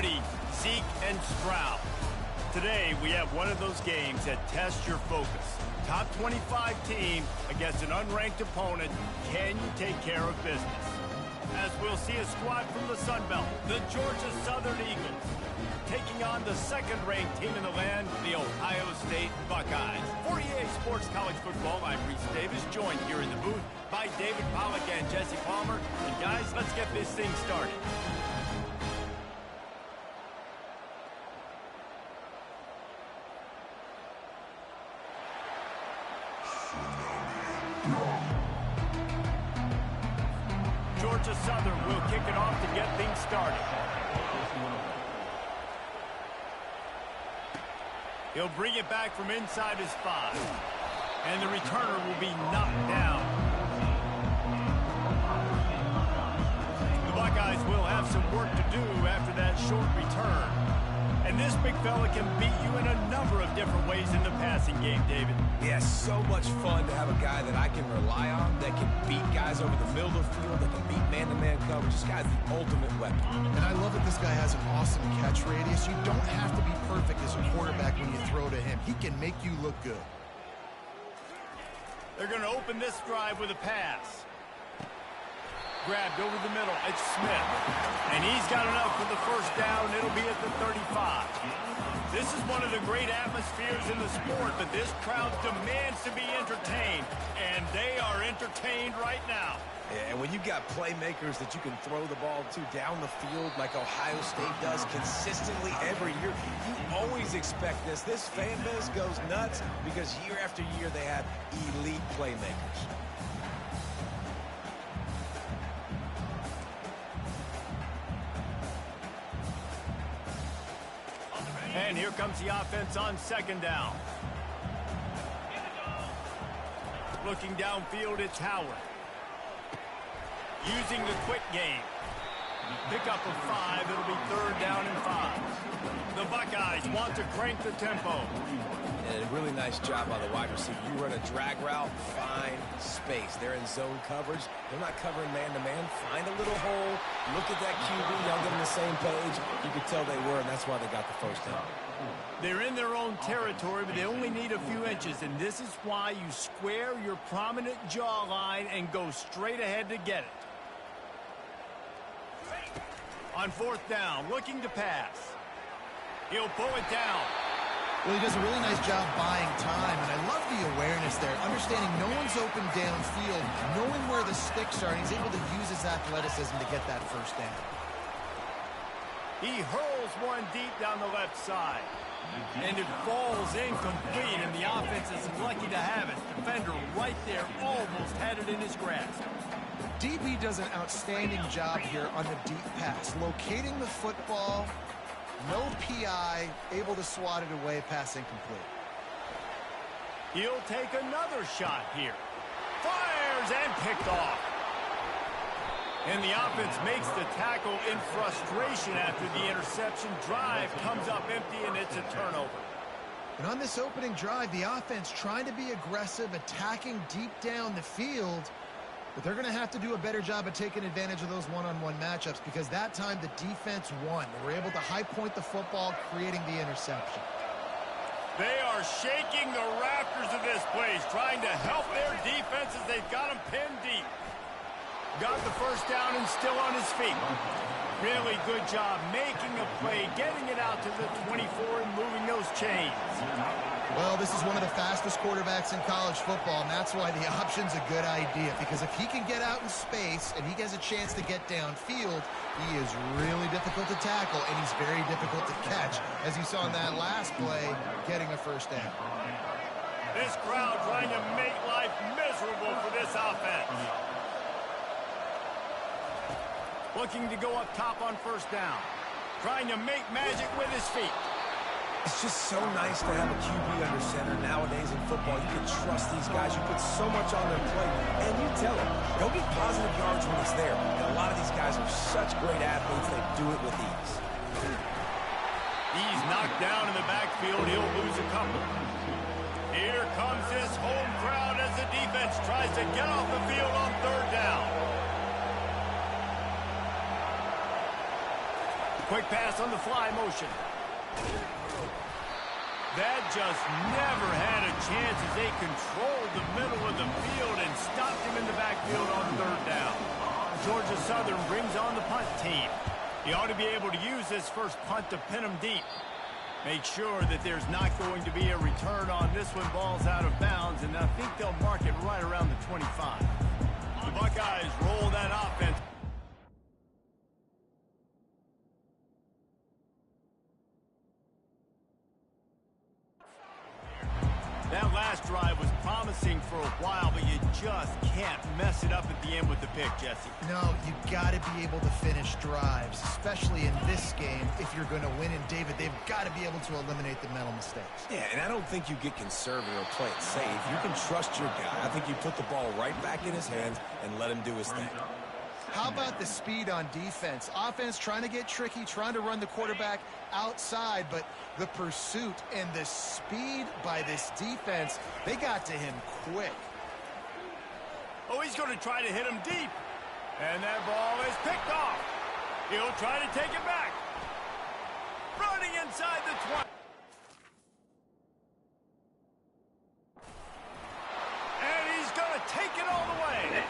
Woody, Zeke, and Stroud. Today, we have one of those games that tests your focus. Top 25 team against an unranked opponent. Can you take care of business? As we'll see a squad from the Sun Belt, the Georgia Southern Eagles, taking on the second-ranked team in the land, the Ohio State Buckeyes. For EA Sports College Football, I'm Reese Davis, joined here in the booth by David Pollack and Jesse Palmer. And guys, let's get this thing started. Georgia Southern will kick it off to get things started. He'll bring it back from inside his 5. And the returner will be knocked down. The Buckeyes will have some work to do after that short return. And this big fella can beat you in a number of different ways in the passing game, David. Yeah, so much fun to have a guy that I can rely on, that can beat guys over the middle of the field, that can beat man-to-man coverage. This guy's the ultimate weapon. And I love that this guy has an awesome catch radius. You don't have to be perfect as a quarterback when you throw to him. He can make you look good. They're going to open this drive with a pass. Grabbed over the middle. It's Smith. And he's got enough for the first down. It'll be at the 35. This is one of the great atmospheres in the sport, but this crowd demands to be entertained. And they are entertained right now. Yeah, and when you've got playmakers that you can throw the ball to down the field like Ohio State does consistently every year, you always expect this. This fan base goes nuts because year after year they have elite playmakers. And here comes the offense on second down. Looking downfield, it's Howard. Using the quick game. Pick up a 5. It'll be third down and 5. The Buckeyes want to crank the tempo. And a really nice job by the wide receiver. You run a drag route, find space. They're in zone coverage. They're not covering man-to-man. Find a little hole. Look at that QB. Y'all get on the same page. You could tell they were, and that's why they got the first down. They're in their own territory, but they only need a few inches, and this is why you square your prominent jawline and go straight ahead to get it. On fourth down, looking to pass. He'll pull it down. Well, he does a really nice job buying time, and I love the awareness there, understanding no one's open downfield, knowing where the sticks are, and he's able to use his athleticism to get that first down. He hurls one deep down the left side, and it falls incomplete, and the offense is lucky to have it. Defender right there almost had it in his grasp. DB does an outstanding job here on the deep pass, locating the football. No PI, able to swat it away, pass incomplete. He'll take another shot here. Fires and picked off. And the offense makes the tackle in frustration after the interception. Drive comes up empty, and it's a turnover. And on this opening drive, the offense trying to be aggressive, attacking deep down the field. But they're going to have to do a better job of taking advantage of those one-on-one matchups because that time the defense won. They were able to high point the football, creating the interception. They are shaking the rafters of this place, trying to help their defense as they've got them pinned deep. Got the first down and still on his feet. Really good job making a play, getting it out to the 24 and moving those chains. Well, this is one of the fastest quarterbacks in college football, and that's why the option's a good idea, because if he can get out in space and he has a chance to get downfield, he is really difficult to tackle, and he's very difficult to catch, as you saw in that last play, getting a first down. This crowd trying to make life miserable for this offense. Looking to go up top on first down. Trying to make magic with his feet. It's just so nice to have a QB under center nowadays in football. You can trust these guys. You put so much on their plate, and you tell them, go get positive yards when it's there. And a lot of these guys are such great athletes, they do it with ease. He's knocked down in the backfield. He'll lose a couple. Here comes this home crowd as the defense tries to get off the field on third down. Quick pass on the fly motion. That just never had a chance as they controlled the middle of the field and stopped him in the backfield on third down. Georgia Southern brings on the punt team. He ought to be able to use this first punt to pin him deep. Make sure that there's not going to be a return on this one. Ball's out of bounds, and I think they'll mark it right around the 25. The Buckeyes roll that offense. That last drive was promising for a while, but you just can't mess it up at the end with the pick, Jesse. No, you got to be able to finish drives, especially in this game. If you're going to win, and David, they've got to be able to eliminate the mental mistakes. Yeah, and I don't think you get conservative or play it safe. You can trust your guy. I think you put the ball right back in his hands and let him do his thing. How about the speed on defense? Offense trying to get tricky, trying to run the quarterback outside, but the pursuit and the speed by this defense, they got to him quick. Oh, he's going to try to hit him deep. And that ball is picked off. He'll try to take it back. Running inside the 20. And he's going to take it all the way.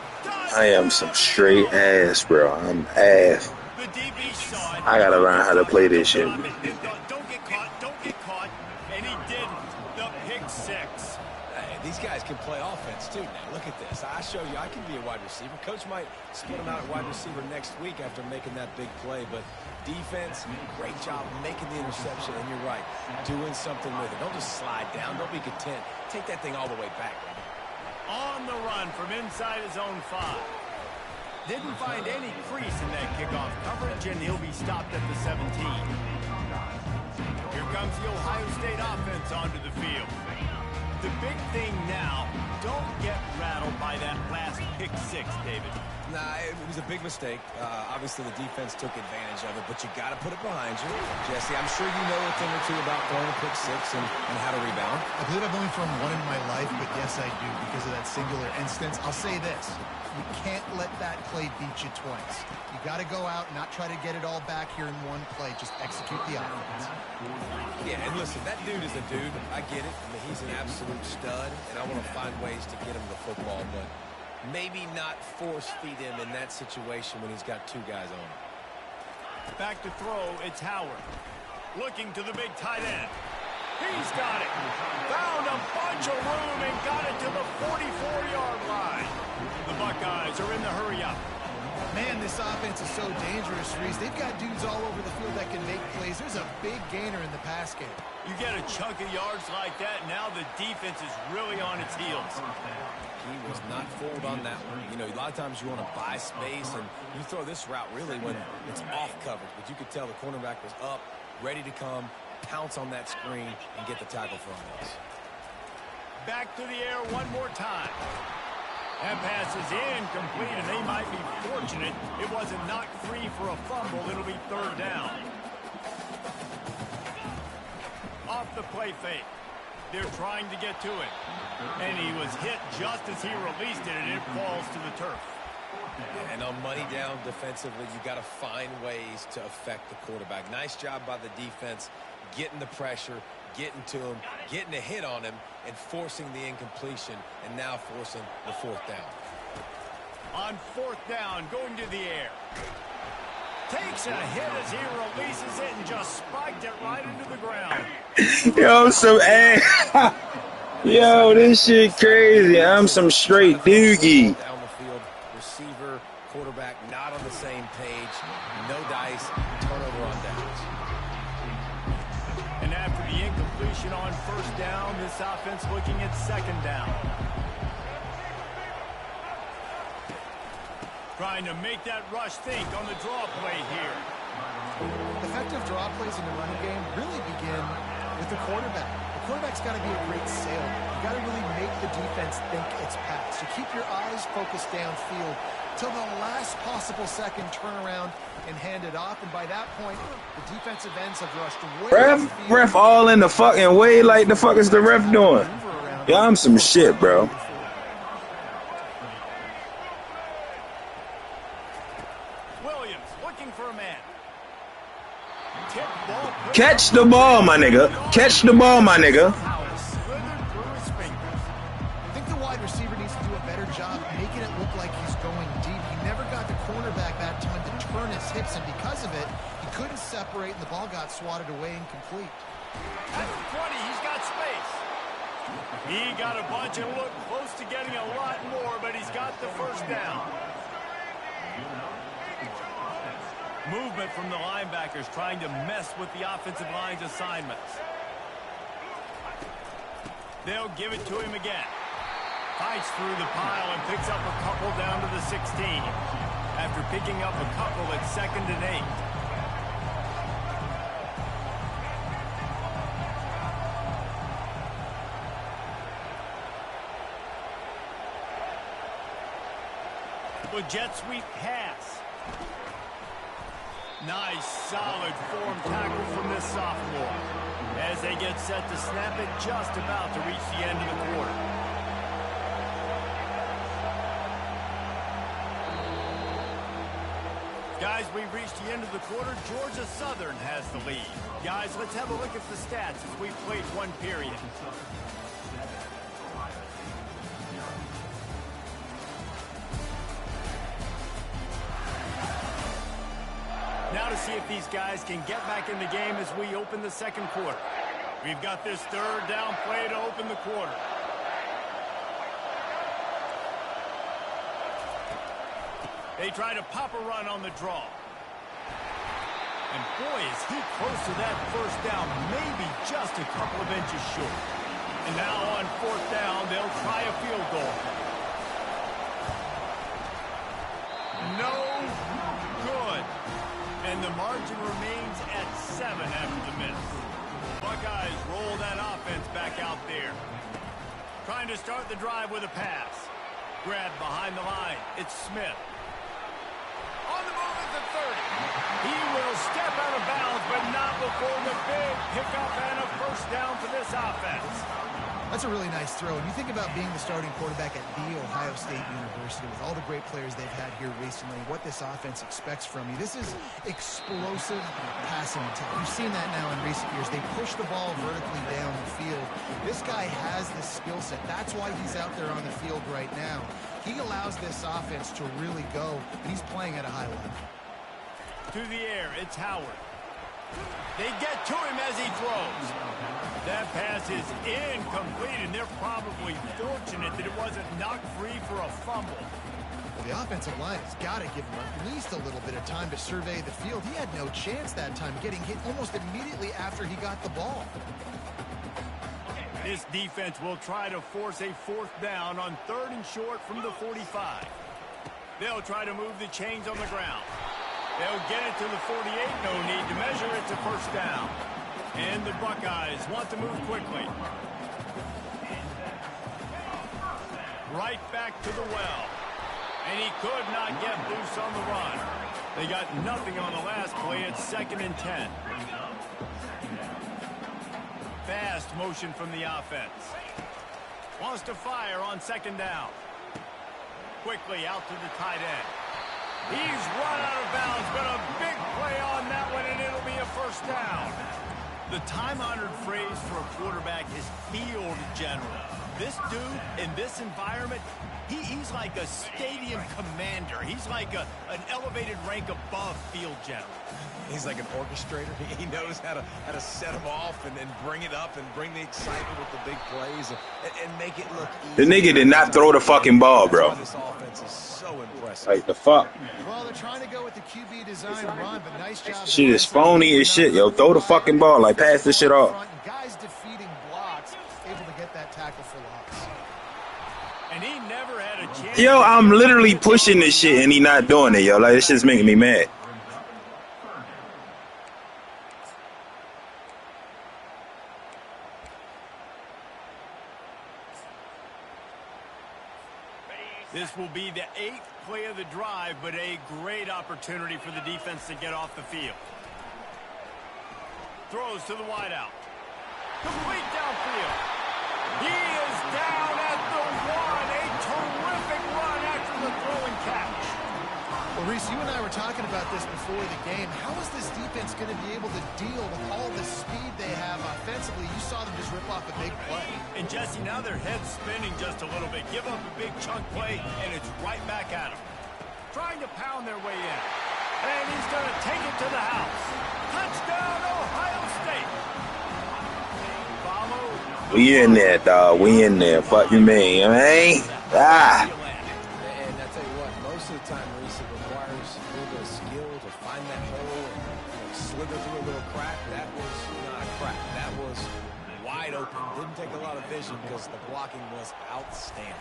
I am some straight ass, bro. I'm ass. The DB saw it. I gotta learn how to play this shit. Don't get caught, don't get caught. And he didn't. The pick six. Hey, these guys can play offense too now. Look at this. I show you I can be a wide receiver. Coach might split him out at wide receiver next week after making that big play, but defense, great job making the interception, and you're right, doing something with it. Don't just slide down. Don't be content. Take that thing all the way back, baby. On the run from inside his own 5. Didn't find any crease in that kickoff coverage, and he'll be stopped at the 17. Here comes the Ohio State offense onto the field. The big thing now, don't get rattled by that last pick six, David. Nah, it was a big mistake. Obviously, the defense took advantage of it, but you got to put it behind you. Jesse, I'm sure you know a thing or two about throwing a pick six and how to rebound. I believe I've only thrown one in my life, but yes, I do because of that singular instance. I'll say this. You can't let that play beat you twice. You got to go out and not try to get it all back here in one play. Just execute the offense. Yeah, and listen, that dude is a dude. I get it. I mean, he's an absolute stud, and I want to find ways to get him the football, but maybe not force feed him in that situation when he's got two guys on him. Back to throw, it's Howard. Looking to the big tight end. He's got it. Found a bunch of room and got it to the 44-yard line. The Buckeyes are in the hurry-up. Man, this offense is so dangerous, Reese. They've got dudes all over the field that can make plays. There's a big gainer in the pass game. You get a chunk of yards like that, now the defense is really on its heels. He was not fooled on that one. You know, a lot of times you want to buy space, and you throw this route really when it's off coverage. But you could tell the cornerback was up, ready to come, pounce on that screen, and get the tackle for him. Back to the air one more time. That pass is incomplete, and they might be fortunate it wasn't knocked free for a fumble. It'll be third down. Off the play fake. They're trying to get to it. And he was hit just as he released it, and it falls to the turf. And on money down defensively, you got to find ways to affect the quarterback. Nice job by the defense, getting the pressure, getting to him, getting a hit on him, and forcing the incompletion, and now forcing the fourth down. On fourth down, going to the air. Takes a hit as he releases it and just spiked it right into the ground. Yo, some ass. Yo, this shit crazy. I'm some straight doogie. Down the field, receiver, quarterback not on the same page. No dice, turnover on downs. And after the incompletion on first down, this offense looking at second down. Trying to make that rush think on the draw play here. Effective draw plays in the running game really begin with the quarterback. The quarterback's got to be a great sailor. You got to really make the defense think it's pass. You keep your eyes focused downfield till the last possible second, turn around and hand it off. And by that point, the defensive ends have rushed way Ref all in the fucking way. Like the fuck is the ref doing? Yeah, I'm some shit, bro. Catch the ball, my nigga. Catch the ball, my nigga. I think the wide receiver needs to do a better job making it look like he's going deep. He never got the cornerback that time to turn his hips, and because of it, he couldn't separate, and the ball got swatted away incomplete. At the 20, he's got space. He got a bunch and looked close to getting a lot more, but he's got the first down. Movement from the linebackers trying to mess with the offensive line's assignments. They'll give it to him again. Fights through the pile and picks up a couple down to the 16. After picking up a couple at 2nd and 8. With jet sweep pass. Nice, solid form tackle from this sophomore. As they get set to snap it just about to reach the end of the quarter. Guys, we've reached the end of the quarter. Georgia Southern has the lead. Guys, let's have a look at the stats as we've played one period. Now to see if these guys can get back in the game as we open the second quarter. We've got this third down play to open the quarter. They try to pop a run on the draw. And boy, is he close to that first down, maybe just a couple of inches short. And now on 4th down, they'll try a field goal. No good. And the margin remains at 7 after the miss. Buckeyes roll that offense back out there. Trying to start the drive with a pass. Grab behind the line. It's Smith. On the move at the 30. He will step out of bounds, but not before the big pickup and a first down for this offense. That's a really nice throw. And you think about being the starting quarterback at The Ohio State University with all the great players they've had here recently, what this offense expects from you. This is explosive passing attack. We've seen that now in recent years. They push the ball vertically down the field. This guy has the skill set. That's why he's out there on the field right now. He allows this offense to really go, and he's playing at a high level. To the air, it's Howard. They get to him as he throws. That pass is incomplete, and they're probably fortunate that it wasn't knocked free for a fumble. Well, the offensive line has got to give him at least a little bit of time to survey the field. He had no chance that time, getting hit almost immediately after he got the ball. This defense will try to force a 4th down on 3rd and short from the 45. They'll try to move the chains on the ground. They'll get it to the 48. No need to measure it to first down. And the Buckeyes want to move quickly. Right back to the well. And he could not get loose on the run. They got nothing on the last play. It's 2nd and 10. Fast motion from the offense. Wants to fire on 2nd down. Quickly out to the tight end. He's run out of bounds, but a big play on that one, and it'll be a first down. The time-honored phrase for a quarterback is field general. This dude, in this environment, he's like a stadium commander. He's like an elevated rank above field general. He's like an orchestrator. He knows how to set them off and bring it up and bring the excitement with the big plays and make it look easy. The nigga did not throw the fucking ball, bro. This offense is so impressive. Like the fuck. Well, they're trying to go with the QB design run, but nice job. Shit is phony as shit, yo. Throw the fucking ball. Like, pass this shit off. Guys defeating blocks, able to get that tackle for loss. And he never had a chance. Yo, I'm literally pushing this shit and he not doing it, yo. Like, this shit's making me mad. This will be the 8th play of the drive, but a great opportunity for the defense to get off the field. Throws to the wideout. Complete downfield. He is down at the 1. A terrific run after the throw and catch. Well, Reese, you and I were talking about this before the game. How is this defense going to be able to deal with all the speed they have offensively? You saw them just rip off a big play. And, Jesse, now their head's spinning just a little bit. Give up a big chunk play, and it's right back at them. Trying to pound their way in. And he's going to take it to the house. Touchdown, Ohio State. Follow. We in there, dog. We in there. Fuck you mean, man? Ah. And I tell you what, most of the time, Reese, it requires a little bit of skill to find that hole and slither through a little crack. That was not a crack. That was wide open. Didn't take a lot of vision because the blocking was outstanding.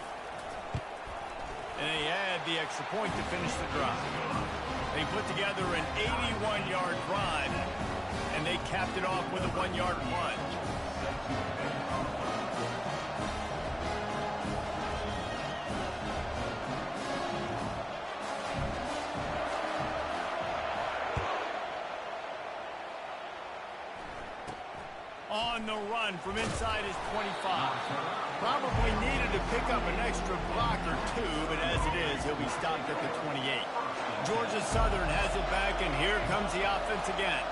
And they had the extra point to finish the drive. They put together an 81-yard drive, and they capped it off with a 1-yard plunge. On the run from inside his 25. Probably needed to pick up an extra block or two, but as it is, he'll be stopped at the 28. Georgia Southern has it back, and here comes the offense again.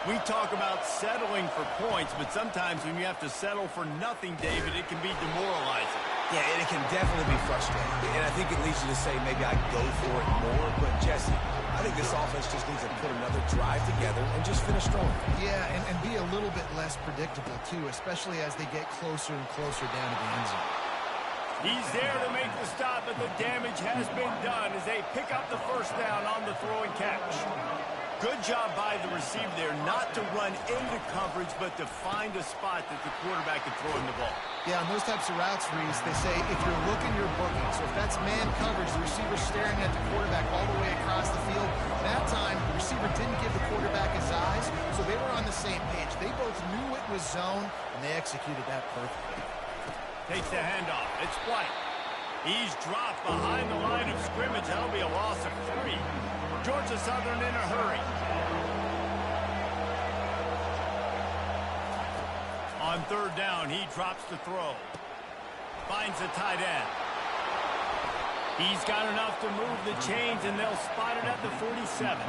We talk about settling for points, but sometimes when you have to settle for nothing, David, it can be demoralizing. Yeah, and it can definitely be frustrating. And I think it leads you to say maybe I go for it more. But, Jesse, I think this offense just needs to put another drive together and just finish strong. Yeah, and be a little bit less predictable, too, especially as they get closer and closer down to the end zone. He's there to make the stop, but the damage has been done as they pick up the first down on the throw and catch. Good job by the receiver there not to run into coverage, but to find a spot that the quarterback can throw in the ball. Yeah, on those types of routes, Reese, they say if you're looking, you're booking. So if that's man coverage, the receiver's staring at the quarterback all the way across the field. That time, the receiver didn't give the quarterback his eyes, so they were on the same page. They both knew it was zone, and they executed that perfectly. Takes the handoff. It's White. He's dropped behind the line of scrimmage. That'll be a loss of 3. Georgia Southern in a hurry. On third down, he drops the throw. Finds the tight end. He's got enough to move the chains, and they'll spot it at the 47.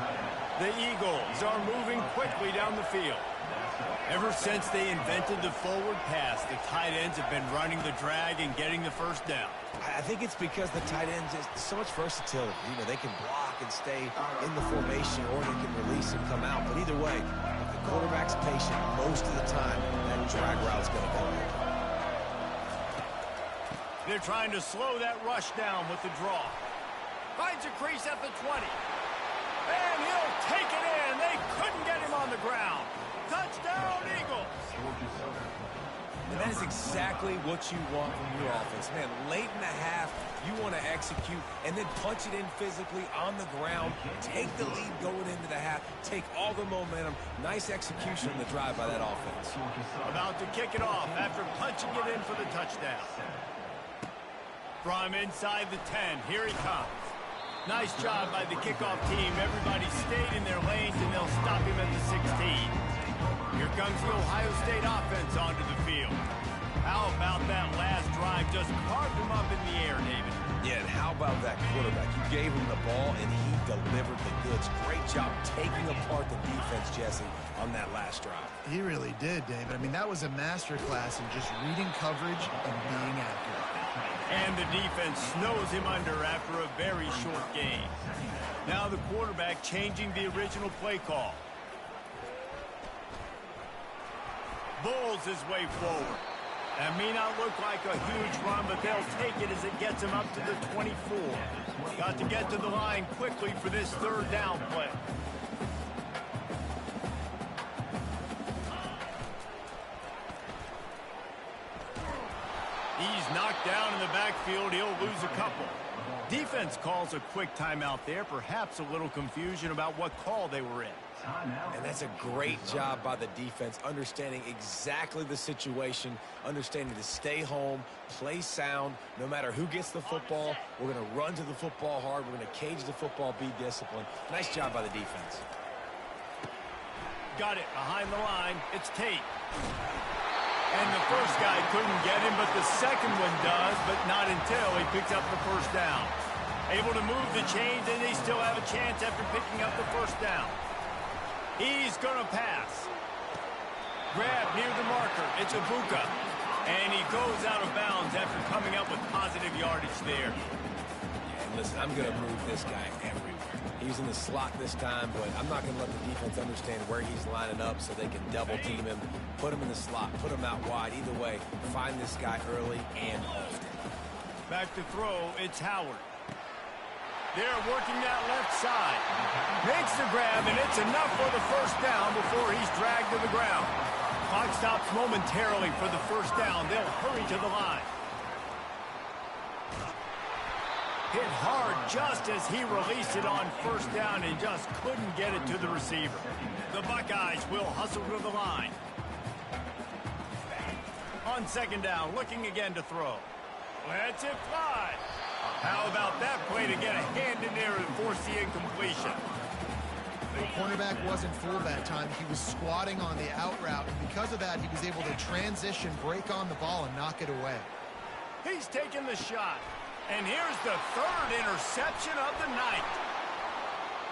The Eagles are moving quickly down the field. Ever since they invented the forward pass, the tight ends have been running the drag and getting the first down. I think it's because the tight ends is so much versatility. You know, they can block and stay in the formation, or they can release and come out. But either way, if the quarterback's patient most of the time, that drag route's going to come in. They're trying to slow that rush down with the draw. Finds a crease at the 20. And he'll take it in. They couldn't get him on the ground. Touchdown, Eagles. And that is exactly what you want from your offense. Man, late in the half, you want to execute and then punch it in physically on the ground. Take the lead going into the half. Take all the momentum. Nice execution on the drive by that offense. About to kick it off after punching it in for the touchdown. From inside the 10, here he comes. Nice job by the kickoff team. Everybody stayed in their lanes, and they'll stop him at the 16. Here comes the Ohio State offense onto the field. How about that last drive? Just carved him up in the air, David. Yeah, and how about that quarterback? You gave him the ball, and he delivered the goods. Great job taking apart the defense, Jesse, on that last drive. He really did, David. I mean, that was a masterclass in just reading coverage and being accurate. And the defense snows him under after a very short game. Now the quarterback changing the original play call. Bulls his way forward. That may not look like a huge run, but they'll take it as it gets him up to the 24. Got to get to the line quickly for this third down play. He's knocked down in the backfield. He'll lose a couple. Defense calls a quick timeout there. Perhaps a little confusion about what call they were in. And that's a great job by the defense, understanding exactly the situation, understanding to stay home, play sound. No matter who gets the football, we're going to run to the football hard. We're going to cage the football, be disciplined. Nice job by the defense. Got it behind the line. It's Tate. And the first guy couldn't get him, but the second one does, but not until he picks up the first down. Able to move the chains, and they still have a chance after picking up the first down. He's going to pass. Grab near the marker. It's Ibuka. And he goes out of bounds after coming up with positive yardage there. Yeah, and listen, I'm going to move this guy everywhere. He's in the slot this time, but I'm not going to let the defense understand where he's lining up so they can double team him, put him in the slot, put him out wide. Either way, find this guy early and often. Back to throw, it's Howard. They're working that left side. Makes the grab, and it's enough for the first down before he's dragged to the ground. Clock stops momentarily for the first down. They'll hurry to the line. Hit hard just as he released it on first down and just couldn't get it to the receiver. The Buckeyes will hustle to the line. On second down, looking again to throw. Lets it fly. How about that play to get a hand in there and force the incompletion? The cornerback wasn't fooled that time. He was squatting on the out route, and because of that, he was able to transition, break on the ball, and knock it away. He's taking the shot. And here's the third interception of the night.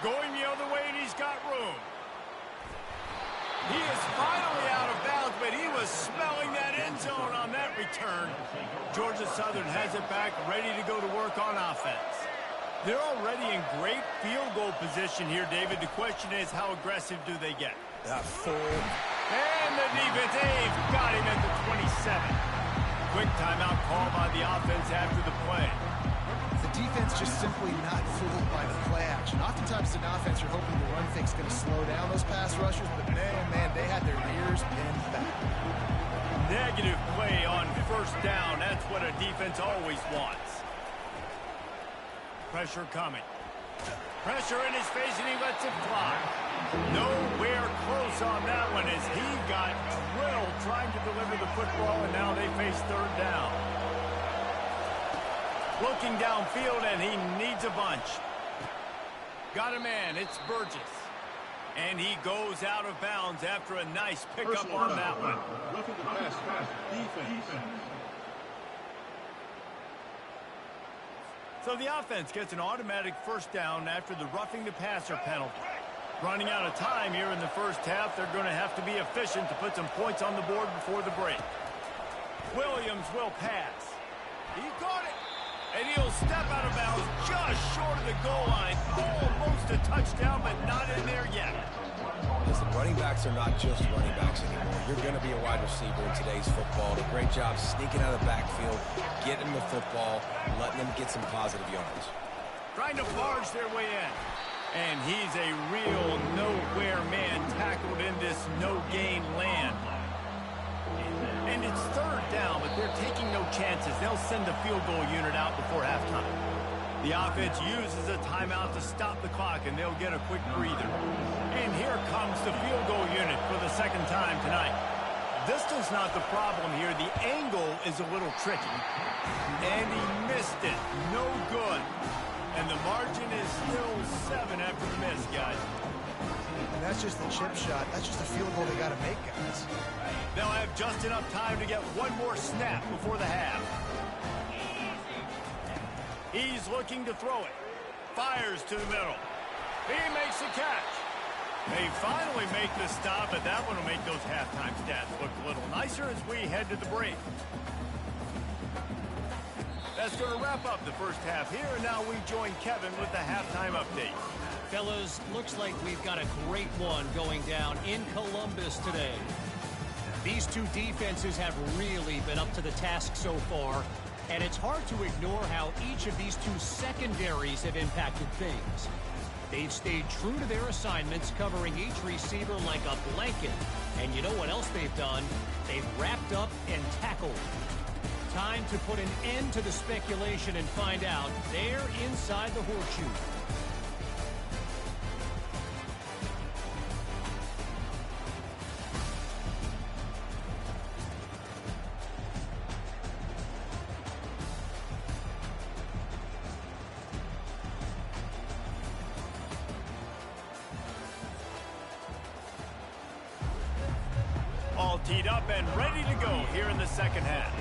Going the other way, and he's got room. He is finally out of bounds, but he was smelling that end zone on that return. Georgia Southern has it back, ready to go to work on offense. They're already in great field goal position here, David. The question is, how aggressive do they get? Full. And the defense, they've got him at the 27. Quick timeout call by the offense after the play. The defense just simply not fooled by the play action. Oftentimes, in offense, you're hoping the run fake's going to slow down those pass rushers, but man, oh man, they had their ears pinned back. Negative play on first down. That's what a defense always wants. Pressure coming. Pressure in his face, and he lets it fly. Nowhere close on that one as he got drilled trying to deliver the football, and now they face third down. Looking downfield, and he needs a bunch. Got a man. It's Burgess. And he goes out of bounds after a nice pickup on that one. Roughing the pass, defense. So the offense gets an automatic first down after the roughing the passer penalty. Running out of time here in the first half, they're going to have to be efficient to put some points on the board before the break. Williams will pass. He caught it. And he'll step out of bounds just short of the goal line. Almost a touchdown, but not in there yet. Listen, running backs are not just running backs anymore. You're going to be a wide receiver in today's football. A great job sneaking out of the backfield, getting the football, letting them get some positive yards. Trying to barge their way in. And he's a real nowhere man tackled in this no-gain land. And it's third down, but they're taking no chances. They'll send the field goal unit out before halftime. The offense uses a timeout to stop the clock, and they'll get a quick breather. And here comes the field goal unit for the second time tonight. Distance not the problem here. The angle is a little tricky. And he missed it. No good. And the margin is still 7 after the miss, guys. And that's just the chip shot. That's just a field goal they got to make, guys. They'll have just enough time to get one more snap before the half. He's looking to throw it. Fires to the middle. He makes the catch. They finally make the stop, but that one will make those halftime stats look a little nicer as we head to the break. That's going to wrap up the first half here, and now we join Kevin with the halftime update. Fellas, looks like we've got a great one going down in Columbus today. These two defenses have really been up to the task so far, and it's hard to ignore how each of these two secondaries have impacted things. They've stayed true to their assignments, covering each receiver like a blanket. And you know what else they've done? They've wrapped up and tackled. Time to put an end to the speculation and find out. They're inside the horseshoe. All teed up and ready to go here in the second half.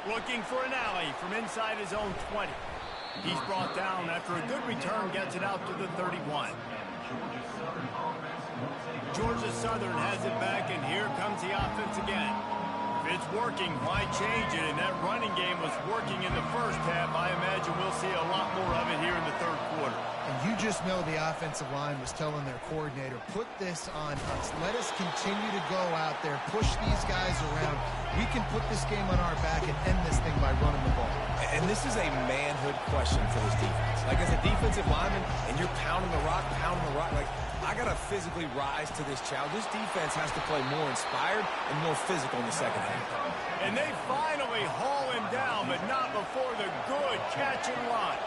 Looking for an alley from inside his own 20. He's brought down after a good return, gets it out to the 31. Georgia Southern has it back, and here comes the offense again. If it's working, why change it? And that running game was working in the first half. I imagine we'll see a lot more of it here in the third quarter. And you just know the offensive line was telling their coordinator, put this on us. Let us continue to go out there, push these guys around. We can put this game on our back and end this thing by running the ball. And this is a manhood question for this defense. Like, as a defensive lineman, and you're pounding the rock, like, I got to physically rise to this challenge. This defense has to play more inspired and more physical in the second half. And they finally haul him down, but not before the good catch and run.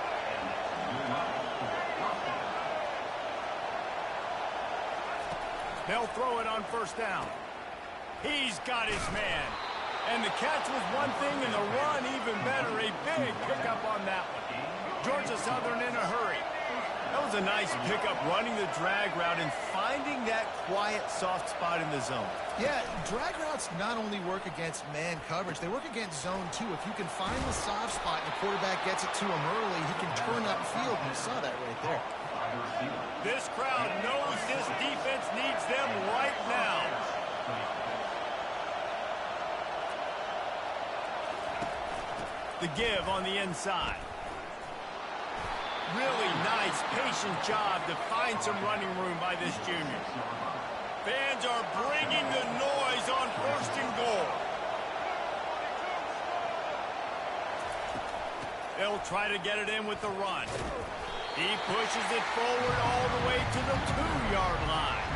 They'll throw it on first down. He's got his man. And the catch was one thing, and the run even better. A big pickup on that one. Georgia Southern in a hurry. That was a nice pickup, running the drag route and finding that quiet, soft spot in the zone. Yeah, drag routes not only work against man coverage, they work against zone too. If you can find the soft spot and the quarterback gets it to him early, he can turn upfield, and you saw that right there. This crowd knows this defense needs them right now. The give on the inside. Really nice, patient job to find some running room by this junior. Fans are bringing the noise on first and goal. They'll try to get it in with the run. He pushes it forward all the way to the 2-yard line.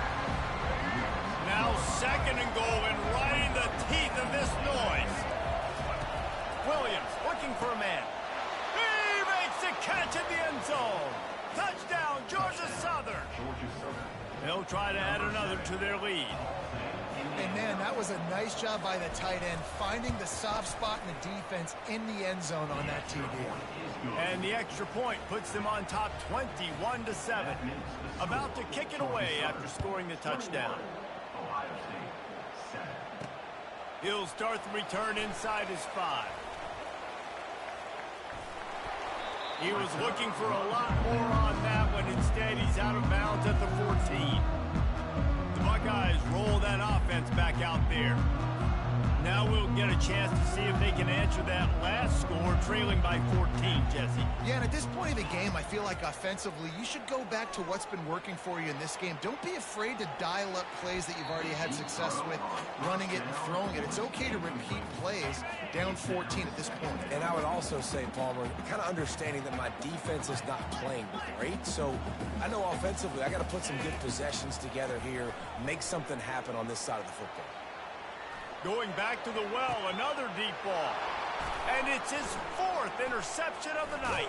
Now second and goal, and right in the teeth of this noise. Williams looking for a man. He makes the catch in the end zone. Touchdown, Georgia Southern. They'll try to add another to their lead. And, man, that was a nice job by the tight end, finding the soft spot in the defense in the end zone on that TD. And the extra point puts them on top 21-7. About to kick it away after scoring the touchdown. He'll start the return inside his 5. He was looking for a lot more on that one. Instead, he's out of bounds at the 14. The Buckeyes roll that offense back out there. Now we'll get a chance to see if they can answer that last score, trailing by 14, Jesse. Yeah, and at this point of the game, I feel like offensively, you should go back to what's been working for you in this game. Don't be afraid to dial up plays that you've already had success with, running it and throwing it. It's okay to repeat plays down 14 at this point. And I would also say, Palmer, kind of understanding that my defense is not playing great, so I know offensively I got to put some good possessions together here, make something happen on this side of the football. Going back to the well, another deep ball. And it's his 4th interception of the night.